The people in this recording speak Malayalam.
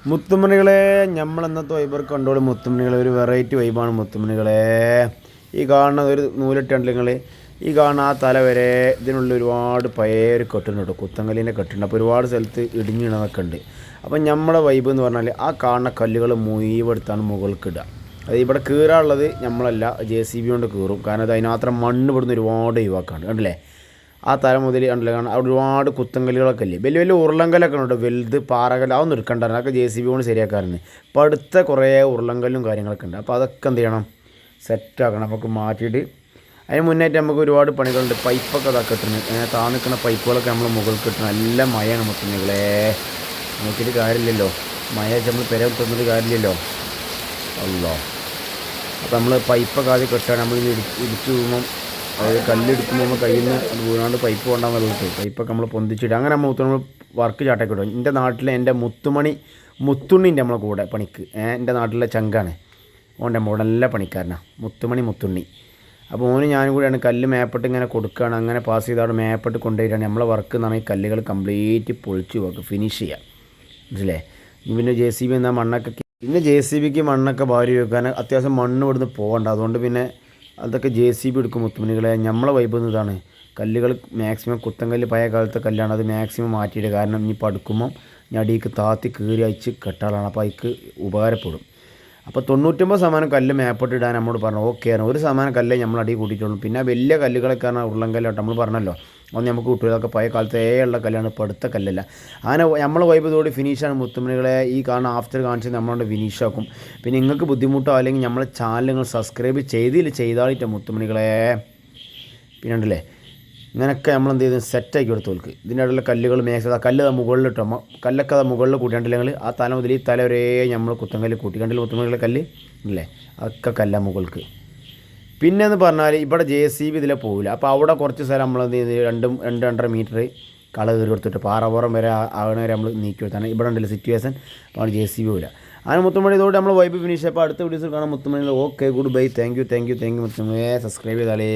മുത്തുമണികളെ നമ്മളെന്നത്തെ വൈബർ കണ്ടോളൂ. മുത്തുമണികളെ ഒരു വെറൈറ്റി വൈബാണ് മുത്തുമണികളെ. ഈ കാണുന്ന ഒരു നൂലിട്ട് നിങ്ങൾ ഈ കാണുന്ന ആ തല വരെ ഇതിനുള്ള ഒരുപാട് പഴയ ഒരു കെട്ടുണ്ട് കേട്ടോ, കുത്തങ്കലിൻ്റെ കെട്ടുണ്ട്. അപ്പോൾ ഒരുപാട് സ്ഥലത്ത് ഇടിഞ്ഞിണതൊക്കെ ഉണ്ട്. അപ്പം നമ്മളെ വൈബ് എന്ന് പറഞ്ഞാൽ ആ കാണുന്ന കല്ലുകൾ മുഴുവെടുത്താണ് മുകൾക്ക് ഇടുക. അത് ഇവിടെ കീറാനുള്ളത് നമ്മളല്ല, JCB കൊണ്ട് കീറും. കാരണം അത് അതിനകത്ത് മണ്ണ് ഇവിടുന്ന് ഒരുപാട് ഒഴിവാക്കാണ്. കണ്ടില്ലേ ആ തല മുതൽ കണ്ടില്ലേ, കാരണം അവിടെ ഒരുപാട് കുത്തങ്കല്ലുകളൊക്കെ ഇല്ലേ, വലിയ വലിയ ഉരുളങ്കല്ലൊക്കെ ഉണ്ട്, വലുത് പാറകല്ല്, അതൊന്നും എടുക്കണ്ടായിരുന്നു, അതൊക്കെ JCB കൊണ്ട് ശരിയാക്കാറുണ്ട്. ഇപ്പോൾ അടുത്ത കുറേ ഉരുളങ്കല്ലും കാര്യങ്ങളൊക്കെ ഉണ്ട്. അപ്പോൾ അതൊക്കെ എന്ത് ചെയ്യണം, സെറ്റാക്കണം. നമുക്ക് മാറ്റിയിട്ട് അതിന് മുന്നേറ്റ് നമുക്ക് ഒരുപാട് പണികളുണ്ട്. പൈപ്പൊക്കെ അതൊക്കെ കിട്ടുന്നത്, താന്നിക്കുന്ന പൈപ്പുകളൊക്കെ നമ്മൾ മുകളിൽ കിട്ടുന്നത്. നല്ല മഴയാണ് മുത്തുമണികളെ, നോക്കിയിട്ട് കാര്യമില്ലല്ലോ. മഴ നമ്മൾ പെര തന്നിട്ട് കാര്യമില്ലല്ലോ. അല്ലോ അപ്പോൾ നമ്മൾ പൈപ്പൊക്കെ ആദ്യം കെട്ടാണ്. നമ്മൾ ഇടിച്ചു പോകുമ്പം, അതായത് കല്ലെടുക്കുമ്പോൾ നമ്മൾ കയ്യിൽ നിന്ന് അത് വീണാണ്ട് പൈപ്പ് കൊണ്ടാൽ വെള്ളത്തിൽ പൈപ്പൊക്കെ നമ്മൾ പൊന്തിച്ചിട്ട് അങ്ങനെ നമ്മൾ വർക്ക് ചാട്ടൊക്കെ ഇടും. എൻ്റെ നാട്ടിലെ എൻ്റെ മുത്തുണ്ണിൻ്റെ നമ്മളെ കൂടെ പണിക്ക്, എൻ്റെ നാട്ടിലെ ചങ്കാണ്, ഓൻ്റെ നമ്മൾ നല്ല പണിക്കാരനാണ് മുത്തുണ്ണി. അപ്പോൾ ഓന് ഞാനും കൂടിയാണ് കല്ല് മേപ്പെട്ട് ഇങ്ങനെ കൊടുക്കുകയാണ്. അങ്ങനെ പാസ് ചെയ്താണ് മേപ്പെട്ട് കൊണ്ടുപോയിട്ടാണ് നമ്മളെ വർക്ക് എന്ന് പറഞ്ഞാൽ കല്ലുകൾ കംപ്ലീറ്റ് പൊളിച്ച് വെക്കുക, ഫിനിഷ് ചെയ്യുക. മനസ്സിലേ? പിന്നെ JCB എന്നാൽ മണ്ണൊക്കെ, പിന്നെ JCBക്ക് മണ്ണൊക്കെ ഭാരി വെക്കാൻ അത്യാവശ്യം മണ്ണ് ഇവിടുന്ന് പോകണ്ട. അതുകൊണ്ട് പിന്നെ അതൊക്കെ JCB എടുക്കും മുത്തുമണികളെ. നമ്മളെ വൈബ് ഇതാണ്. കല്ലുകൾ മാക്സിമം കുത്തങ്കല്ല് പഴയ കാലത്തെ കല്ലാണ്, അത് മാക്സിമം മാറ്റിയിട്ട്, കാരണം ഇനി പടുക്കുമ്പം ഞടിക്ക് താത്തി കീറി അയച്ച് കെട്ടാളാണ്. അപ്പോൾ അതിക്ക് ഉപകാരപ്പെടും. അപ്പോൾ 99% കല്ല് മേപ്പോട്ട് ഇടാൻ നമ്മോട് പറഞ്ഞു. ഓക്കെ ആണ്, 1% കല്ലേ നമ്മൾ അടി കൂട്ടിയിട്ടുള്ളൂ. പിന്നെ വലിയ കല്ലുകളൊക്കെ പറഞ്ഞാൽ ഉരുളങ്കല്ലോട്ട് നമ്മൾ പറഞ്ഞല്ലോ, ഒന്ന് നമുക്ക് കുട്ടികളൊക്കെ പഴയ കാലത്തേ ഉള്ള കല്ലാണ്, ഇപ്പോൾ അടുത്ത കല്ലല്ല. അങ്ങനെ നമ്മളെ വൈബ് ഇതോടെ ഫിനിഷാണ് മുത്തുമണികളെ. ഈ കാണുന്ന ആഫ്റ്റർ കാണിച്ച് നമ്മളോട് ഫിനിഷാക്കും. പിന്നെ നിങ്ങൾക്ക് ബുദ്ധിമുട്ടോ അല്ലെങ്കിൽ നമ്മളെ ചാനൽ നിങ്ങൾ സബ്സ്ക്രൈബ് ചെയ്താളിട്ട് മുത്തുമണികളെ. പിന്നെ ഉണ്ടല്ലേ ഇങ്ങനെയൊക്കെ നമ്മൾ എന്ത് ചെയ്ത് സെറ്റാക്കി കൊടുത്തോൾക്ക്. ഇതിൻ്റെ ഇടയിലുള്ള കല്ലുകൾ മേക്സ് കല്ല് മുകളിലിട്ടോ, കല്ലൊക്കെ അത് മുകളിൽ കൂട്ടിയിട്ടുണ്ടെങ്കിൽ ആ തല മുതൽ ഈ തല വരെ നമ്മൾ കുത്തങ്കല്ല് കൂട്ടിക്കണ്ടില്ല മുത്തുമണികളെ കല്ല് ഇല്ലേ, അതൊക്കെ കല്ല മുകൾക്ക്. പിന്നെ എന്ന് പറഞ്ഞാൽ ഇവിടെ JCB ഇതിലെ പോകില്ല. അപ്പോൾ അവിടെ കുറച്ച് സ്ഥലം നമ്മൾ എന്ത് ചെയ്ത് 2-2.5 മീറ്റർ കള കയറി കൊടുത്തിട്ട് പാറപ്പുറം വരെ ആകണ വരെ നമ്മൾ നീക്കി കൊടുത്താണ്. ഇവിടെ ഉണ്ടല്ലോ സിറ്റുവേഷൻ, അപ്പോൾ JCB പോകില്ല. അങ്ങനെ മുത്തുമണി ഇതോടെ നമ്മൾ വൈബ് ഫിനിഷ്. അപ്പോൾ അടുത്ത വീഡിയോസിൽ കാണാം മുത്തുമണി. Okay, good bye, thank you മുത്തുമണിയെ. സബ്സ്ക്രൈബ് ചെയ്താലേ